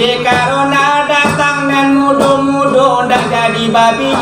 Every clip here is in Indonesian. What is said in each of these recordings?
Dekarona datang dan mudo-mudo ndak jadi babi.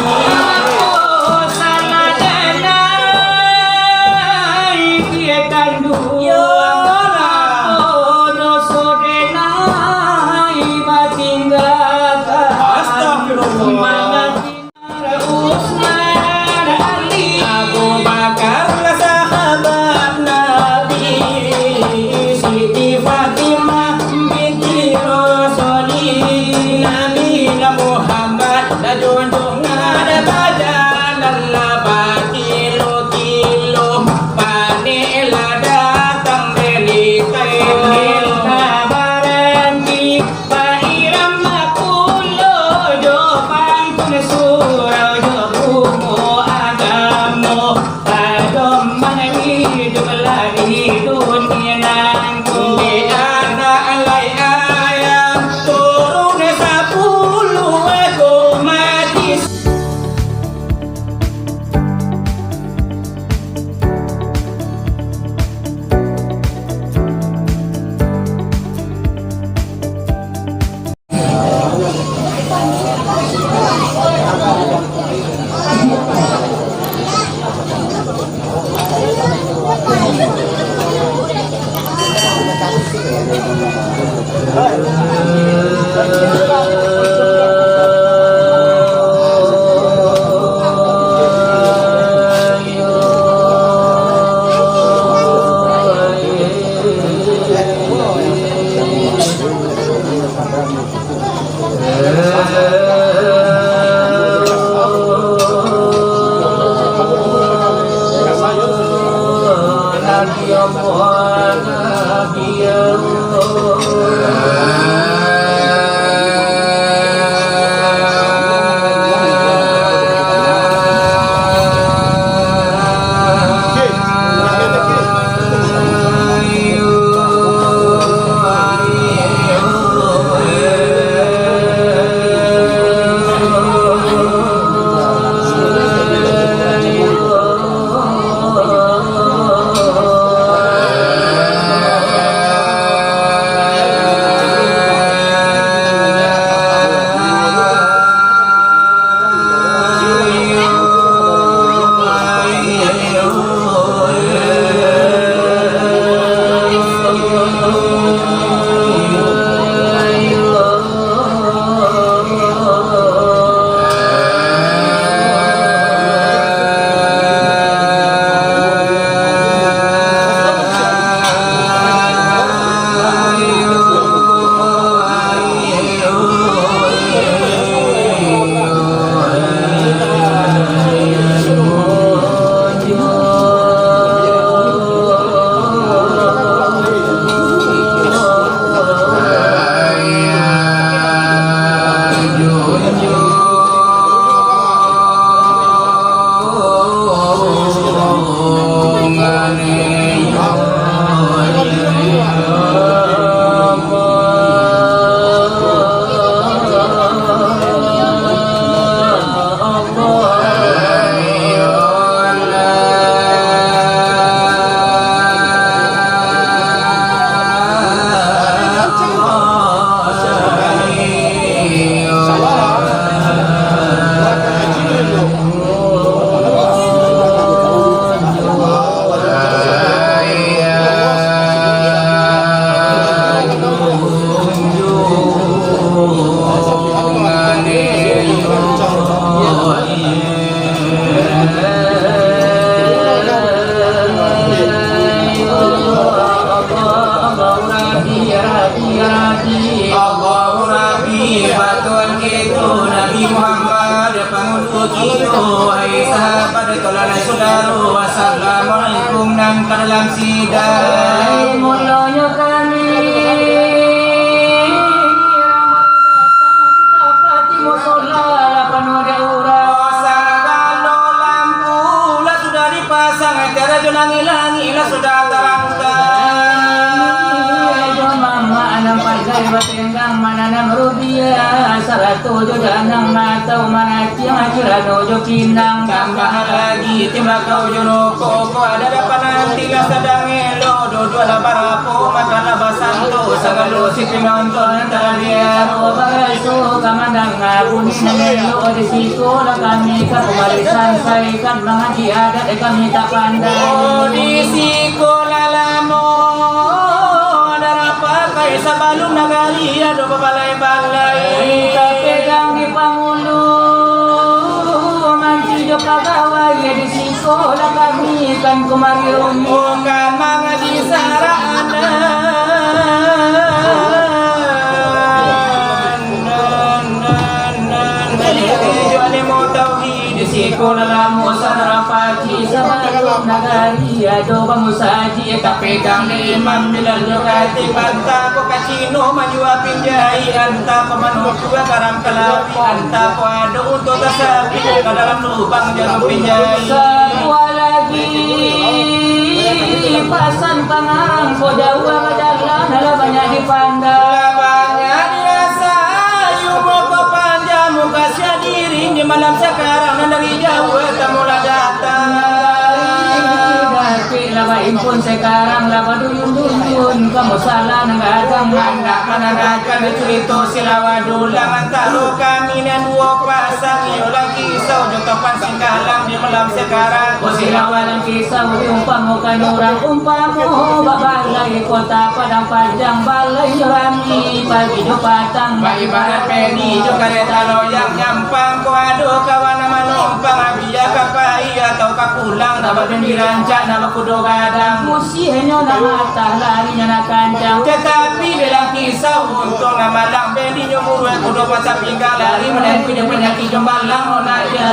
Assalamualaikum dan dalam sidang mulanya kami sudah dipasang acara langi-langi sudah terangkan mama anam pasai batenggang mananam rubiah salatu jodanang matau manati acurano jokinang tambah lagi timbakau jonoko ko ada dapat nanti sedang elo dodo wala barapo matala basanto sagalo si pinonton taladia Pagkaso kamandang kunin na nilo o disiko na kami kapumalisan sa ikan mga diadat ay kami tapandan. Disiko lalamo darapa kay sa balong nagaliya do babalay-balay Kapegang ni Pangulo Mantido pagaway ya disiko na kami kan kumariyong bukan mga disaraan Disiko na lamo sa narapaji sa balong nagaliya do bangusaji kapegang ni imam bilal nyokati panta ko kacino manjua pinjai anta pamanukua karam kalawi anta ko ado untuk tasapi ke dalam lubang jarum pinjai Semua lagi pasan pangang ko dawa kadalan hala banyak dipandang labangnya dirasa yumo ko panjang muka diri di malam sekarang dan dari jauh temula datang Labain pun sekarang laba duyun-duyun kamu salah nanggadang anak menandakan cerita silawa dulang antara kami dan dua pasang ulang kisau jotopan singgalang di malam sekarang Ko silawa lang kisah umpamo kanurang umpamo babalay kota padang panjang balay rami pagi do patang ibarat peni jo kereta loyang nyampang ko ado kawan manumpang abia kapai atau kapulang dapat dirancak nama kudo gadang Musihenyo na mata larinya na kancang tetapi dalam kisah untuk nama lang beni nyo murwe kudo masa pinggang lari menaik punya penyakit jombalang onaya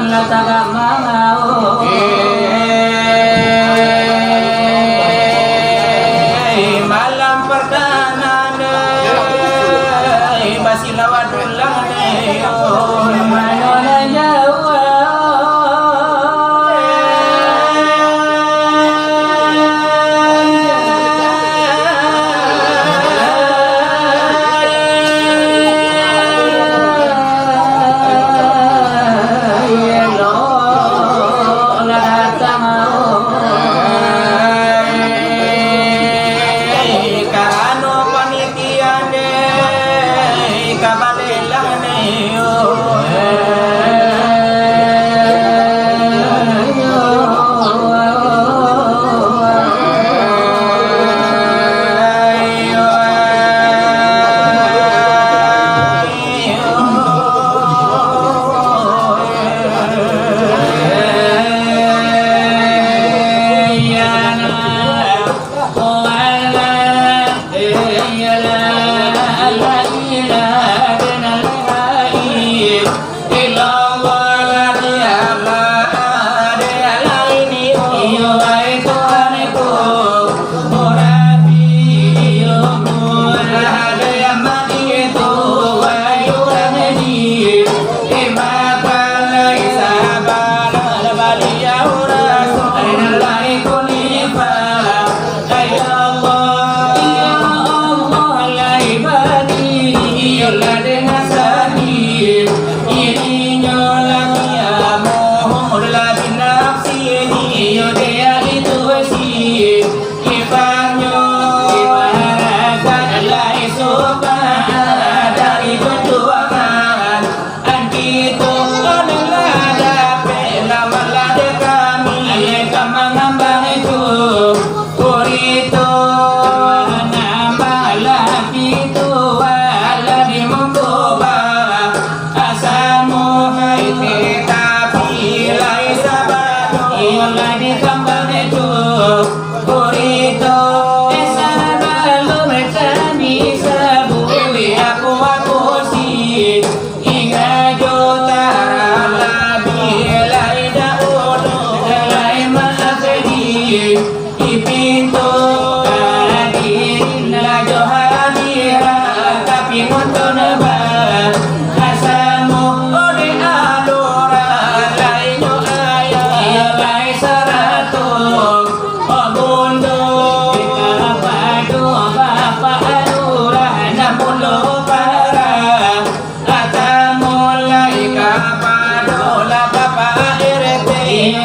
Lataga mangao malam perdana masih lawan ulang Manona Jawa karano panitia kabalelang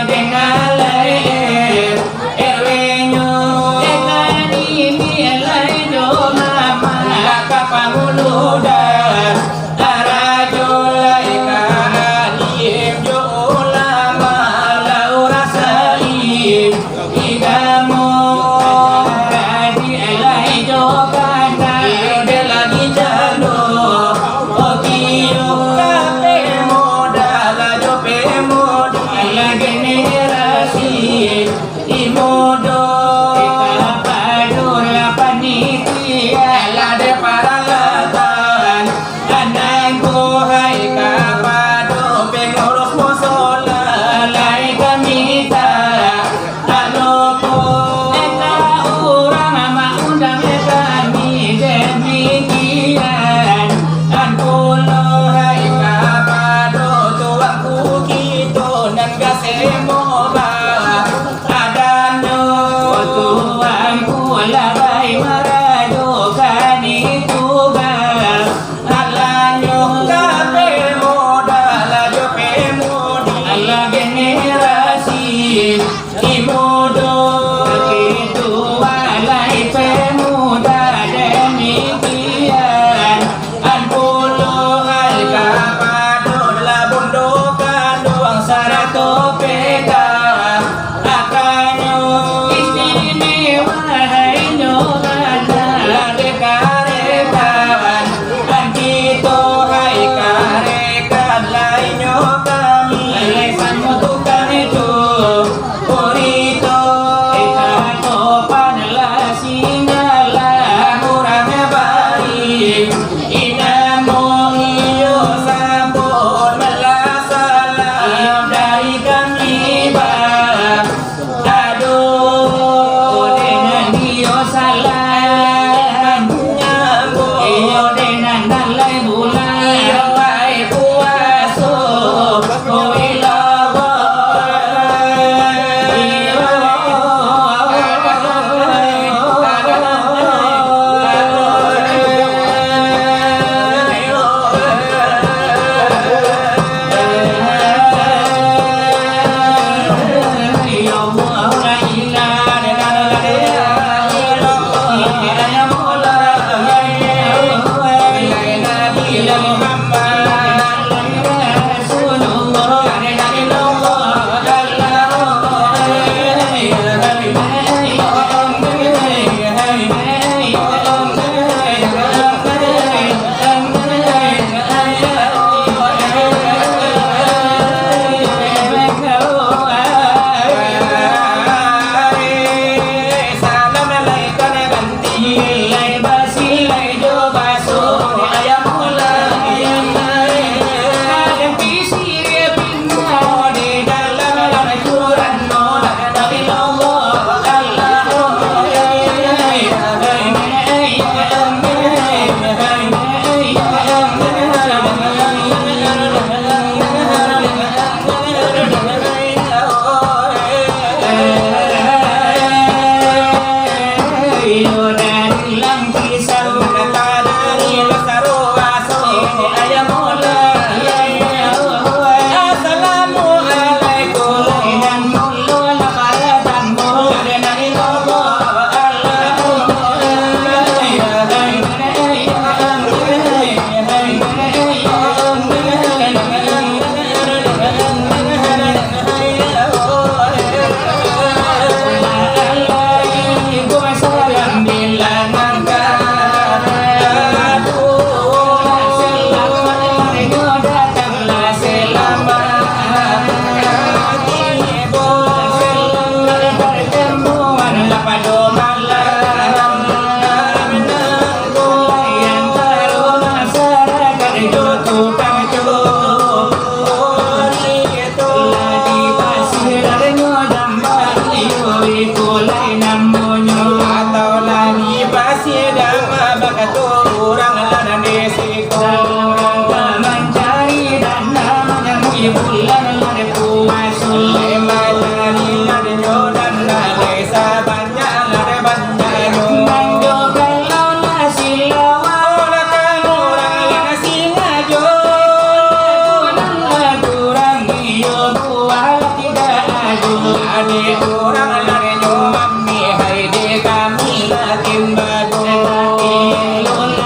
Dengan satu orang lana desiko mencari dana menemui bulan lari puasul mencari lana jodan lana banyak lana banyak manjo kalau nasi lawan orang orang lana singajo kurang iyo buah tidak aju adik orang lana nyomami hai de kami lakin bago ilun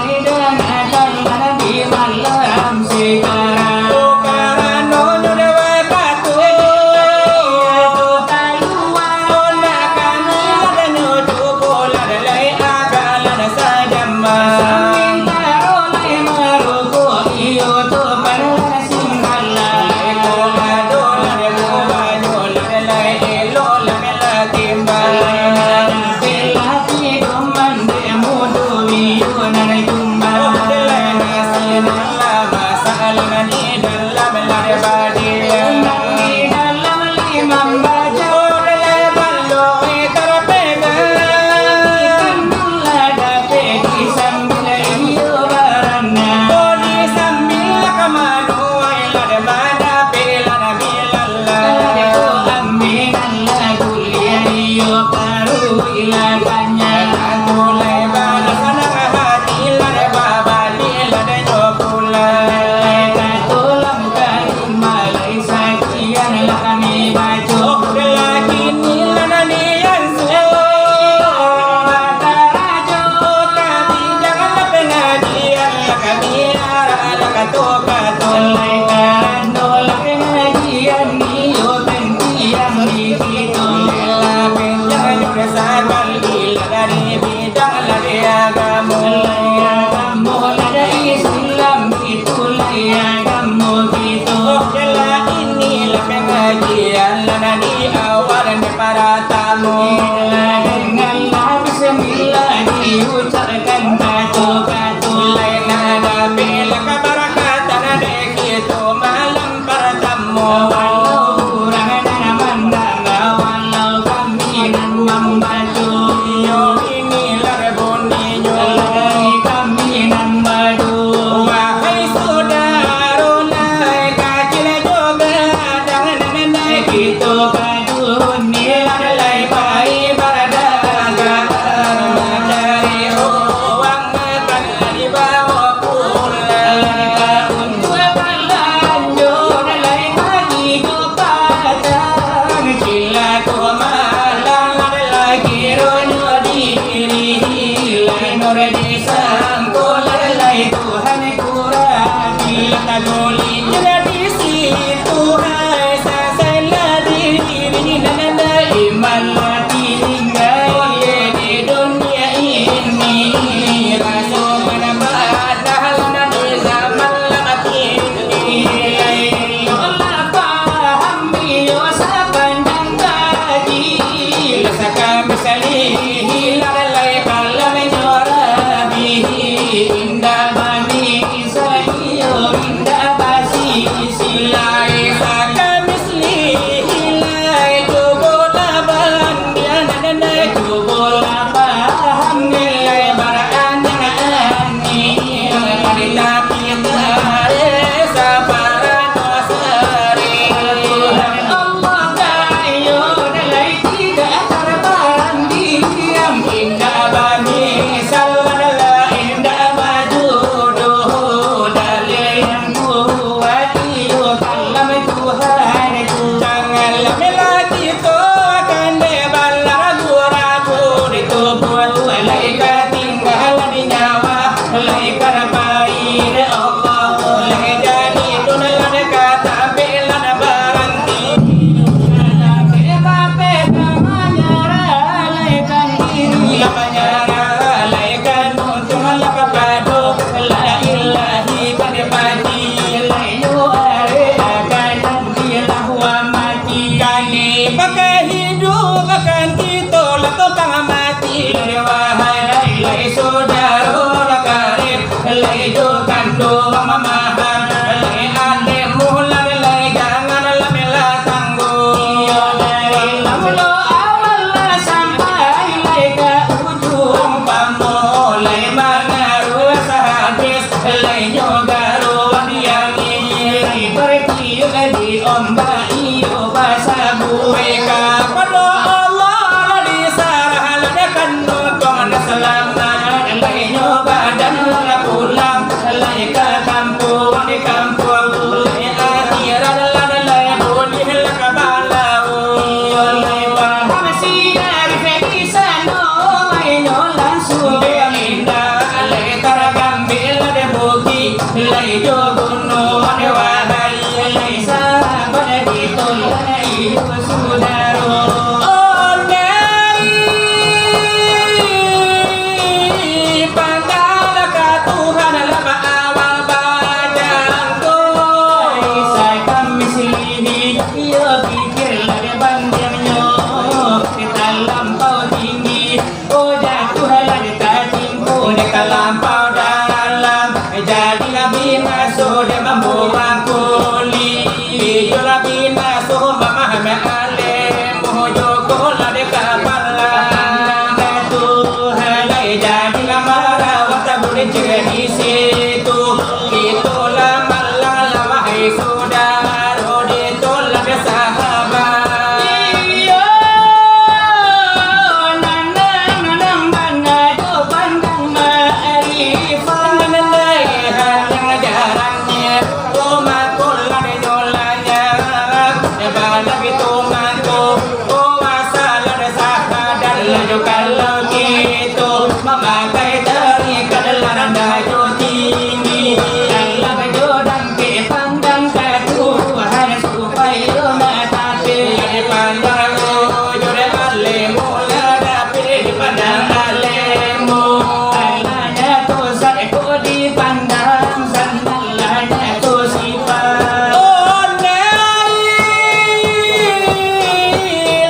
kalau gitu memakai tarikat daju tinggi. Dalam jodang ke pandang ke Tuhan supaya menatapi Pandang ujur alemu ladapi pandang alemu. Alanya tu saiko di pandang sandalanya tu sifat. Oh nai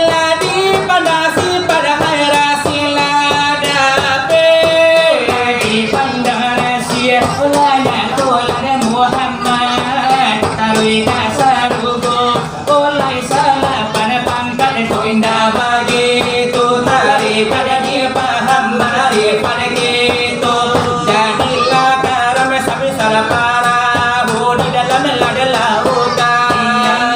ladi pandang si pada hairasi ladapi. Di pandang rahasia olanya tu lada Muhammad tarwi kasarugo oleh salah pada pangkat tu indah Begitu daripada dipaham daripada gitu. Jadilah karam sebesar perahu di dalam lautan.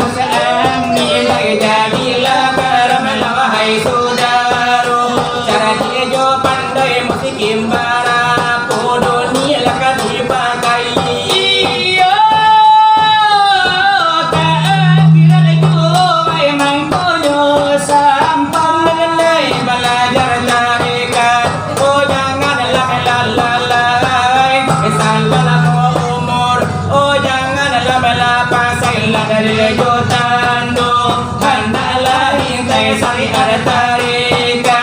Nilai jadilah karam wahai saudara. Cara dia jo pandai musik gimbara podo nilah kan dipakai. Iyo kehadiran itu memang konyo sampai Mengenai belajar tarikat, oh janganlah lalai. Salah umur, oh janganlah melapasailah dari jotando. Hendaklah intai syariat tarikat.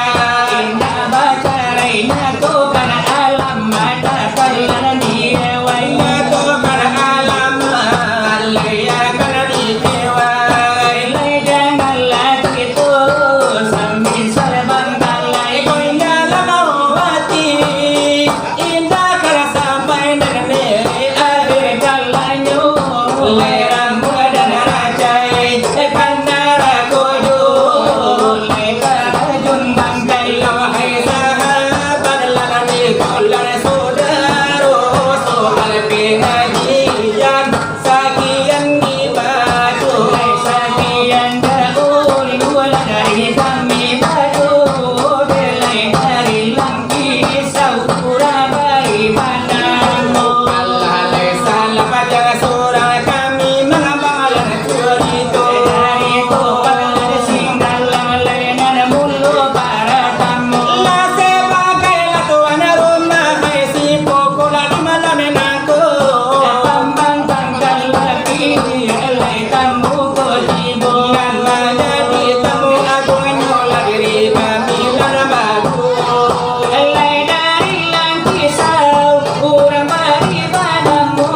indah baca reina tu kana alam mata kalian dia wai Itu pada alam alaya kana dikewai. lai janganlah itu sambil serban kalai Kau ingatlah mau hati, indah kalau sampai negeri akhir. kalanyo Lerang dan rajai Kandara koyo lekajun bangkai Wahai sahabat lalani kolar saudaro Soal pengajian Sakian ibadu sakian daun dua dari kami baju belai dari langki saudara bari manamu Allah salah pada seorang kami mengamalkan cerita dari itu pada singgalang lenan mulu para tamu La sebagai tuan rumah hai si pokola di malam menangku tambang tanggal lagi belai tamu kojibo jadi tamu agung nyola diri kami lana bagu belai dari langki sau kurang bari padamu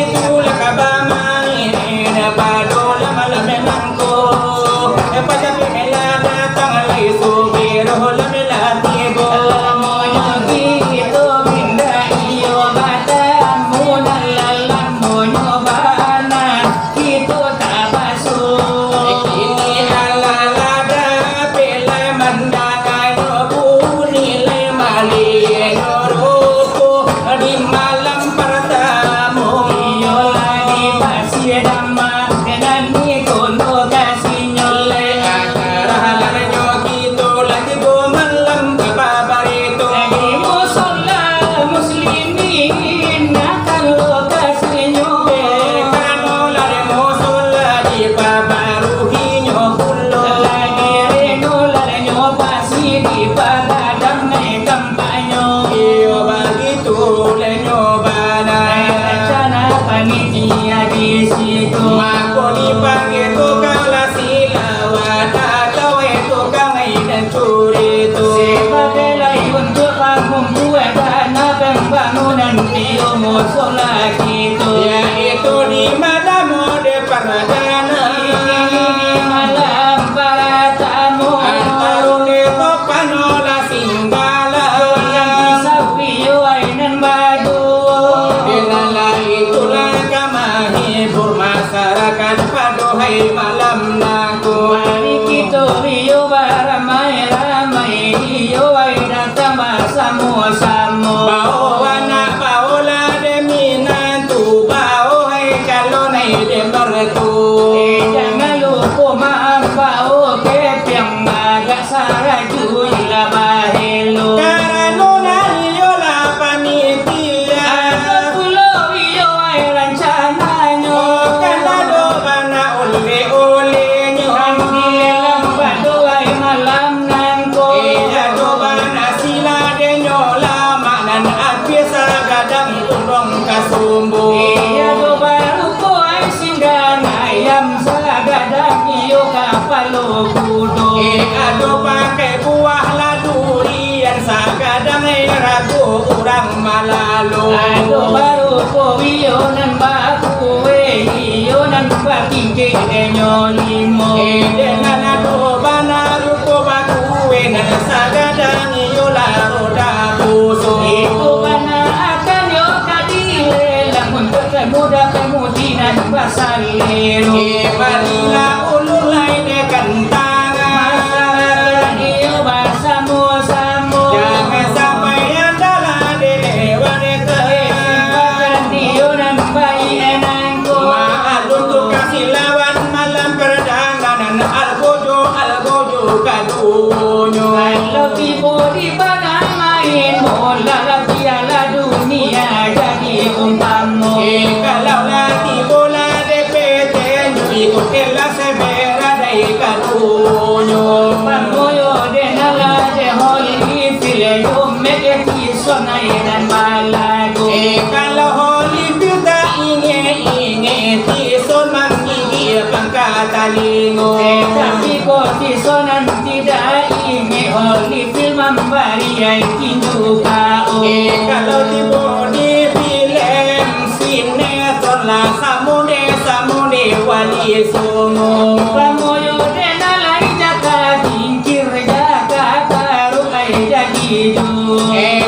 itulah kabamani padola malam menangku pada pemela datang lai subiro la melatibo Kini ala lada pele mandangai buni le mali ruku di malam pertama le akar nyo gitu lagi go malam babarito kano lare mosola di babaruhinyo pulo iyo begitu le nyobana Panitia di situ Mako dipanggil tukang lasilawan atau tukang dan curi itu sebagai lain untuk bangun buat dana pembangunan di musola gitu yaitu di mana mode perdana malam para tamu antarun itu panola singgala sawiyo ainan badu Bilala itulah kamahibur masyarakat paduhai malam naku mari kita rio ramai-ramai iyo ai datang bersama-sama Bau anak bau la deminan tu bau hai kalau naik de bertu jangan lupa maaf bau kepiang agak saraju ila bahelo karena naliyo la panitia pulau iyo ai rencananya kana do bana ole ole nyo malam nanko iya enyo limo dengan ado bana rupo bakuwe na sagadang yola roda puso Ito ba na akan yo kadile lamun kemuda kemudian basalero Manila ululay de kantangan iyo basamo-samo Jangan sampai adalah dilewan Bahkan iyo nang bayi enangku Maaf untuk kasih lawan malam perdanganan Algojo kadunyo Kalau tiba di badan main bola lah piala dunia jadi umpamu Kalau latih bola DPT ikut kelas merah dari kadunyo Pangoyo de nala de holi file yo meke kisona dan malago Kalau Holy kita inge tison manggigi pangkatalingo Tapi kok kisonan tidak ingin holi film membari yang kinju kau Kalau tiba di film sinetron lah samude wali songo Pangoyo de nala jaka tingkir jaka taruh ay jadi ju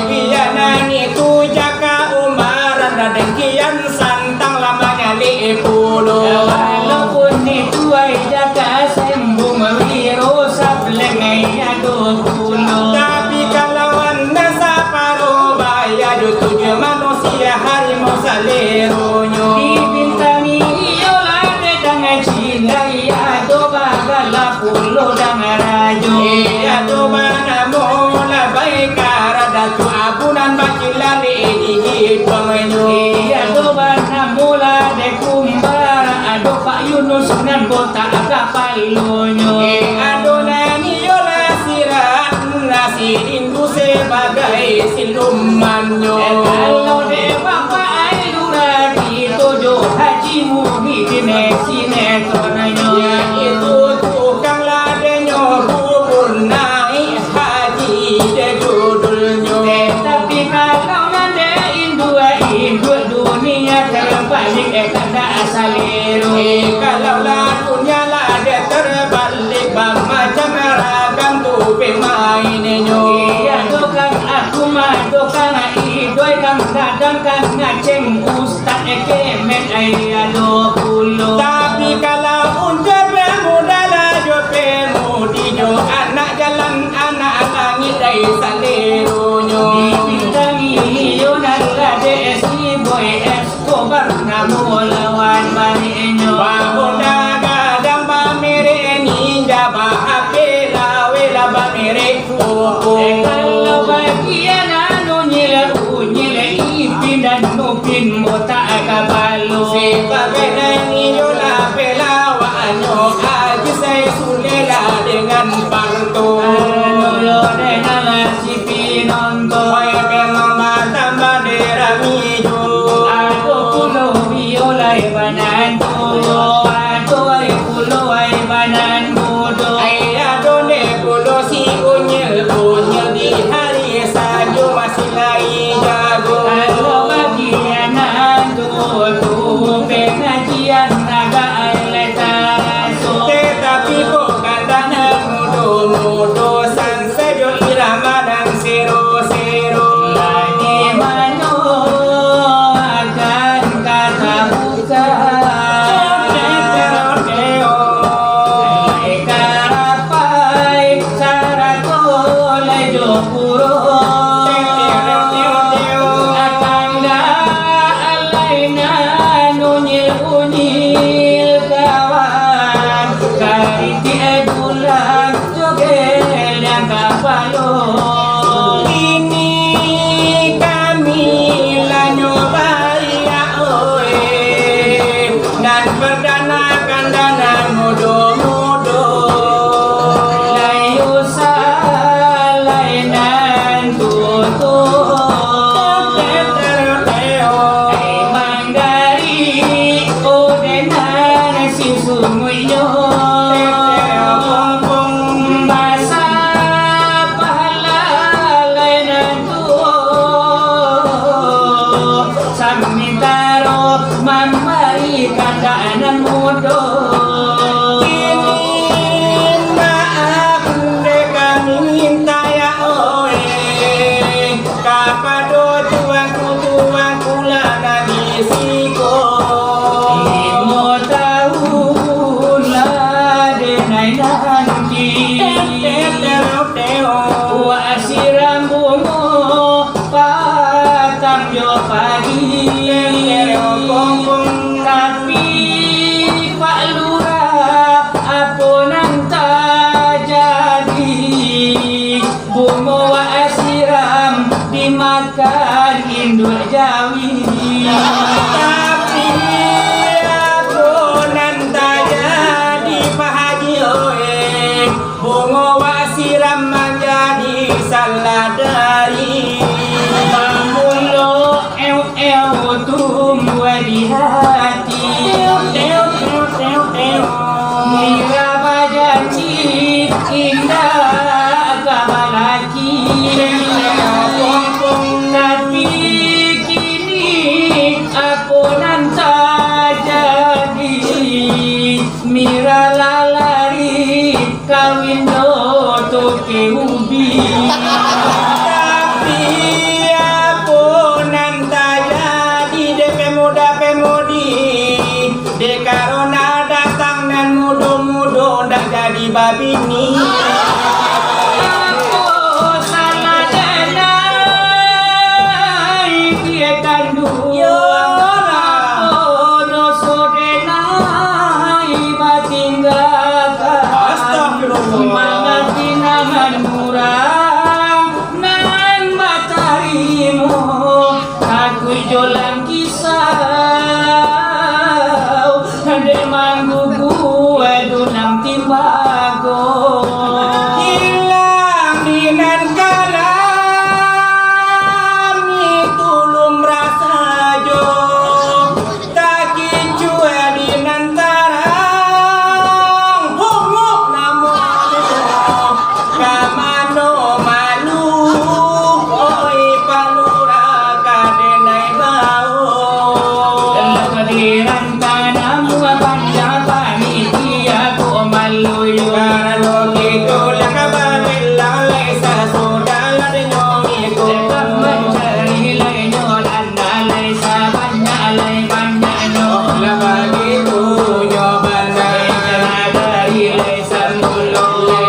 Bianan itu jaka umaran dan kian santang lamanya lipulo Walaupun itu ay jaka sembung wiro sablengai ado kulo Tapi kalau anda saparo baya tujuh manusia harimau saleronyo Dibintangi iyo lade dengan cintai ado bagala pulo dengan rajo Ya tu mana mola baik karada tu abunan bakilani di pengenyo Ado bana mula de kumbara ado Pak Yunus nan bota kapal lonyo Adonani yola sirat nasi rindu sebagai silumanyo Kalau de bapak ay lurati tojo haji muhyiddin sinetronanyo Ya itu tukang ladenyo bubur naik haji de judulnyo Tapi kalau nande indu dunia terbalik kada asalero Kalau lagunya lade terbalik macam ragam tu pemainnya Iya dokang aku mah dokang idoi kang kadang kang ngaceng ustad kemet ayado kulo Tapi kalau untuk pemuda lah jo pemudi jo anak jalan anak langit dari saleronyo Dibintangi iyo nalade si boy Escobar namo lawan bani enyo Pemuda gadang bamere ninja bahape lawe bamere popo Kalau bagian anu nyile ipin dan nupin mota akabalo Sebagai nangiyo la pelawanyo aji saya sulela dengan parto Anu yo de nala si pinonto Hoy memang tambah deramijo Ado kulo viola ibanan tuyo Ado ay kulo ay banan mudo Ayah done kulo si unyel di hari sajo masih lagi jago Kalau bagian anu pengajian naga aletaso Tetapi kok katanya mudo san sejo irama dan sero Lagi mano akan kata buka Karapai sarato lejo puro Atangga alaina unyil kawan Kariti edulang jogel yang kapalo Ini kami lah nyobai ya oe dan perdana kandanan mudo Layu salainan tu wa asiram dimakan induk jawi. Tapi aku nanta jadi Pak Haji oe, bunga wasiram menjadi saladari. Mamulo tumbuh di hati. Mira bajanji indah kamalaki. Tapi kini aku nanta jadi mira lalari kawin do toke ubi. Tapi aku nanta jadi DP muda pemudi, de karena datang dan mudo-mudo dah jadi babini. Aku salah denai dia kandung. Yo. Aku dosa denai batinggalkan. Astagfirullah. Mengerti naman murah nan mataharimu. Aku jolang kisah demang gugu dunang timbago. Hilang dinan kalam itu lumrah sajo, tak kicue dinan tarang hunguk namun kamano malu oi palura kadenai bau. Kehadiran tanahmu panjang panitia ku maluyo. Kalau gitu lah kabarin lalai sasudah lari nyomiku. Tetap mencari lainnya dan lalai banyak nyo. Lah begitu nyobalai Dari lai sambulo.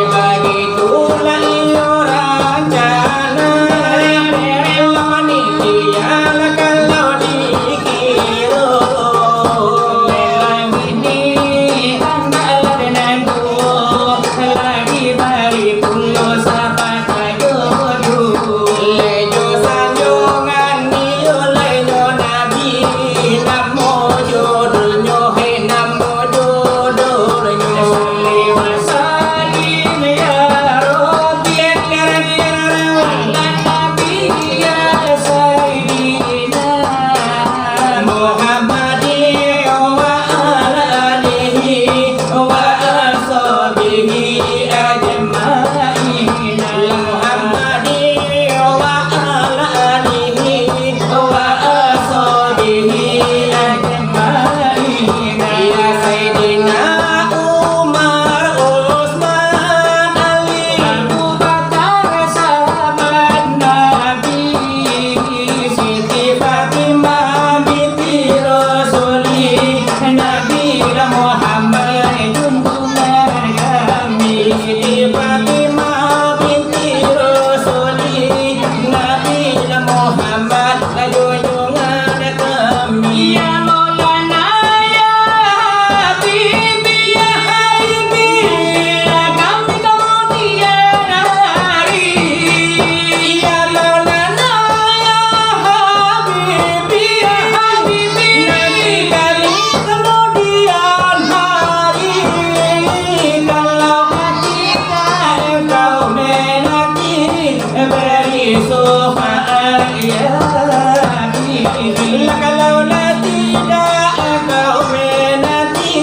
begitu lah iuran jana. Panitia lah kalau dikira. Lelang ini anda denanku. Lagi bari pulo sapat kayodu. Lejo sanjongan niyo lejo nabi namo jodohnyo he namo jodohnyo. Salli wa sallim ya Rabbi ala nabi ya sayyidina Muhammadin wa ala alihi wa ashabihi ajma'in. Muhammadin wa ala alihi wa ashabihi ajma'in. Ya Sayyidina Umar Utsman Ali Abu Bakar sahabat Nabi Siti Fatimah binti Rasuli Nabi Muhammad junjungan kami. Siti Fatimah binti Rasuli Nabi Muhammad junjungan kami. Ya Maulana ya Habibi ya Habibi kami kemudian hari. Ya Maulana ya Habibi ya Habibi Nabi kami kemudian hari. Kalau ketika engkau menanti beri syafaat ya Habibi. Kalau tidak engkau menanti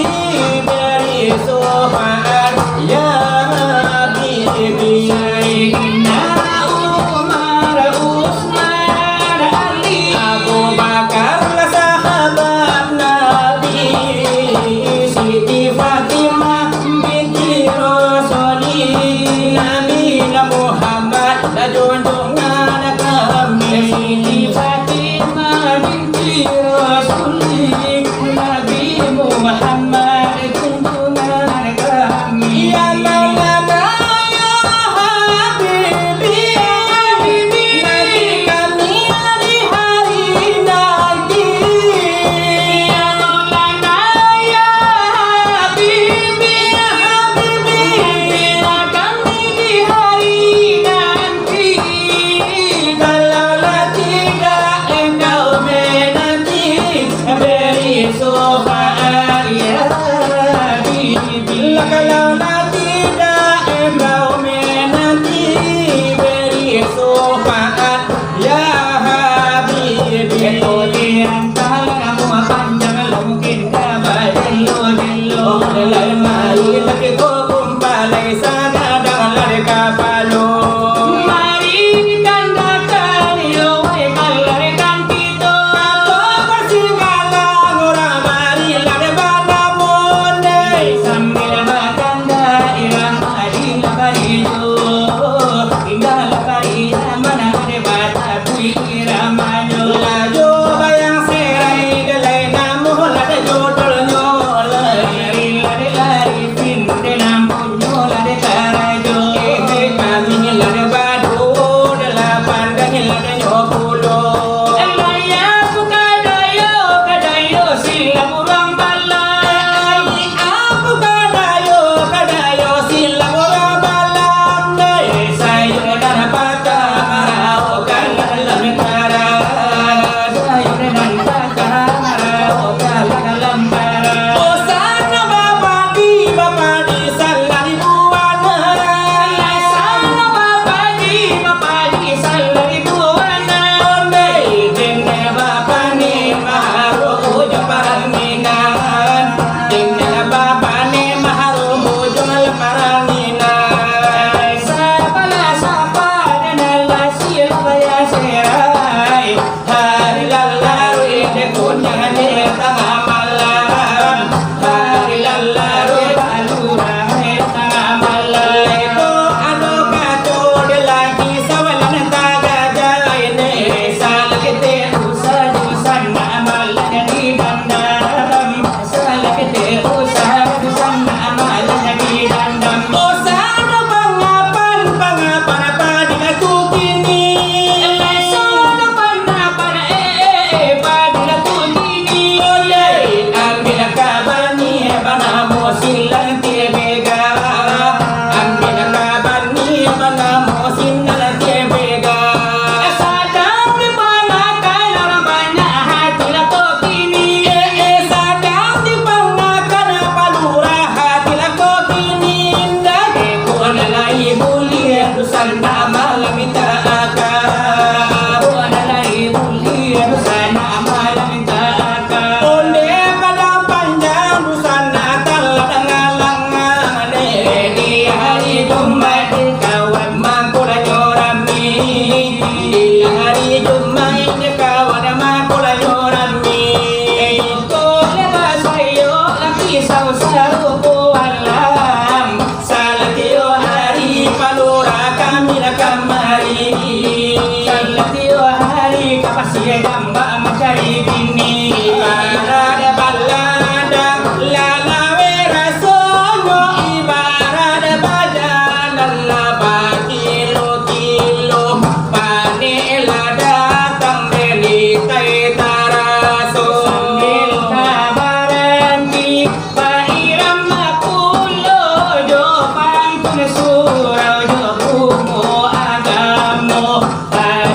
beri syafaat ya Habibi. Sayyidina Umar Utsman Ali Abu Bakar lah sahabat Nabi, Siti Fatimah binti Rasuli Nabi Muhammad junjungan kami. Siti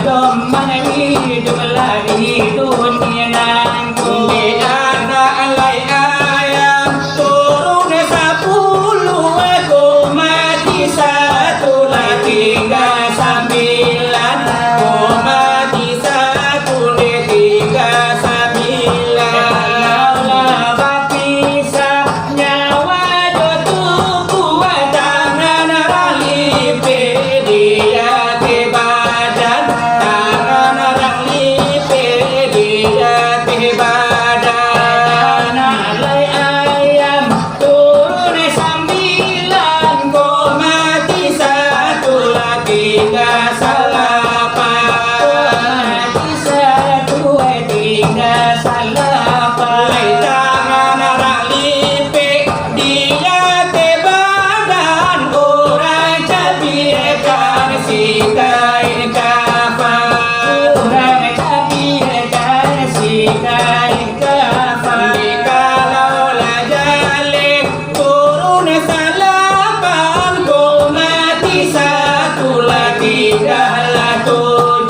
dom hidup lagi dunia nangku Di anak alai ayam turun 10 ekor mati satu lagi tinggal 9 mati satu tinggal 9 Laulah berpisah nyawa tubuh tangan ralipe dia ke badan tangan ralipe dia ke badan alai ayam turun 9 mati satu lagi gak salah mati satu tinggal salah tangan ralipe dia ke badan orang cabikan si kain kafan orang cabikan si kain kafan kalau lajalik turun 8 kau mati satu lagi tinggal 7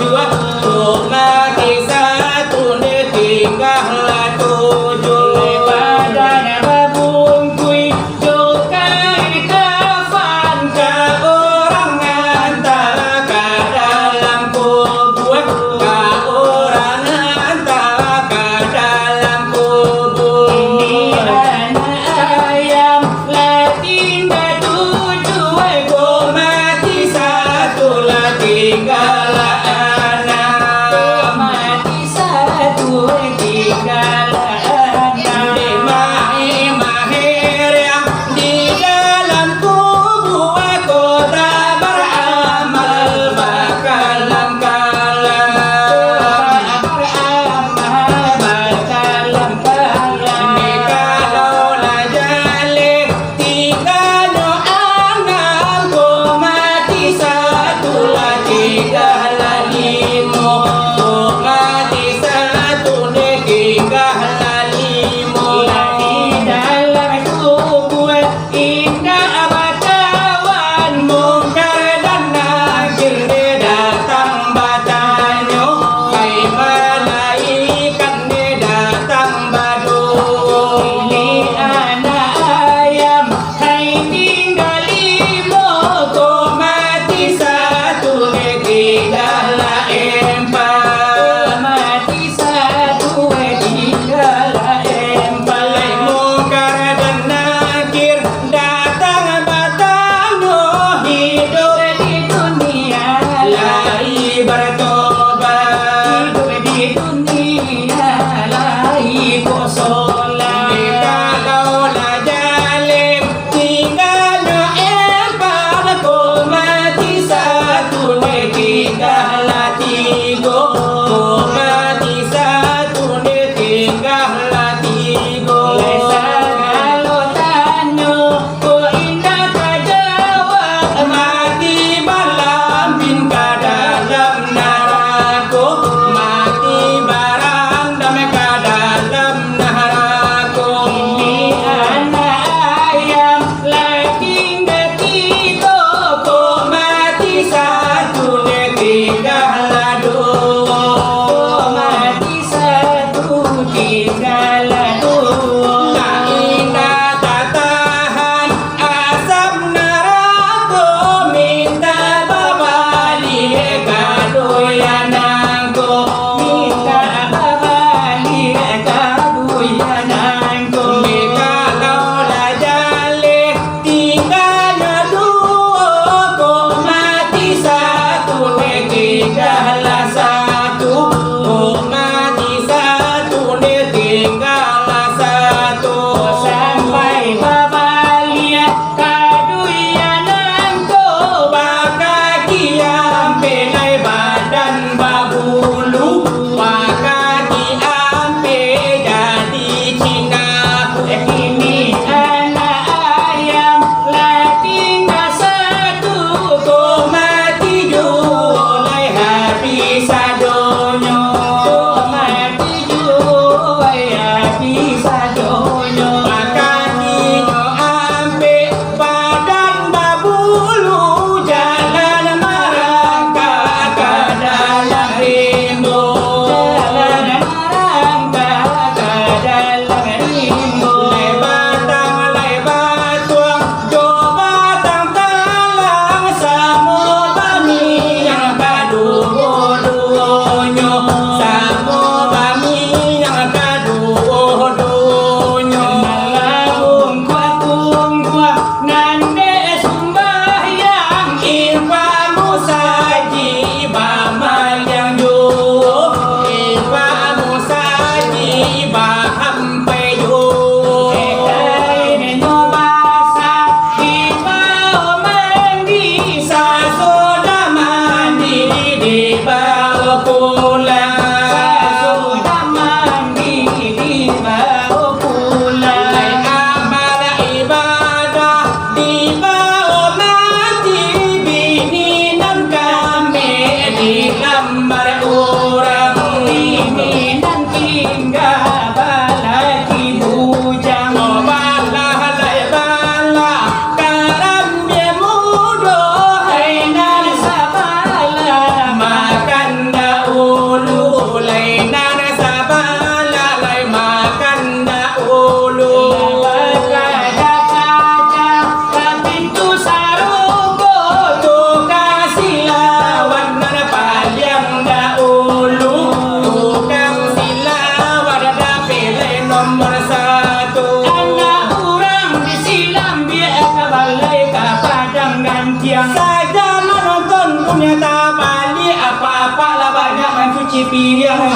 kau mati satu tinggal 7 badan berbungkui jokai kafan ke orang antara ke dalam kubur ke orang antara ke dalam kubur ini anak ayam lah tinggal 7 ekor mati satu lagi tinggal anak mati satu tinggal di mahir yang di dalam kubur kota beramal bakalam kalam ini kalau lajalik tinggalnya anak kau mati satu lagi tinggal 5 kau mati satu tinggal 5 dalam kubur indah bakawan mungkar dan nakir dia datang badanyo kai malaikat dia datang badu ini anak ayam hai tinggal 5 kau mati satu tinggal 4 mati satu tinggal balai mungkar dan nakir datang badanyo hidup di dunia lai bertobat hidup di dunia lai kosolah kalau lajalik tinggalnya empat kau mati satu tinggal 3 kau mati satu tinggal 3 kalau tanya ko indah kajawab mati malam bin ke dalam neraka mati barang damai ke dalam neraka ini anak ayam lah tinggal 3 kau mati satu tinggal 2 mati satu tinggal 2 tak indah tak tahan asap neraka minta babali kadoyananku minta babali kaduyananku kalau lajalik tinggalnya 2 kau mati satu tinggal 1 kau mati satu tinggal 1 sampai babali kaduyananku Baka kiam pelai badan babulu Baka kiam jadi Cina ini anak ayam lah tinggal 1 Kau mati julai habis adonyo mati jual bisa donyo Baka kinyo ampe badan babulu Jalan marangka ke dalam ada orang pimpinan tinggal balaki bujang bala halai bala karam dia mudo hainan sabala makan dahulu lainan sabala lai makan dahulu pintu sarugo tukang silawat nana palyang dahulu tukang silawat ada pilih nomor satu anak orang disilam biar kabalai ke padang gantiang saja menonton punya tabali apa-apa lah banyak mencuci piring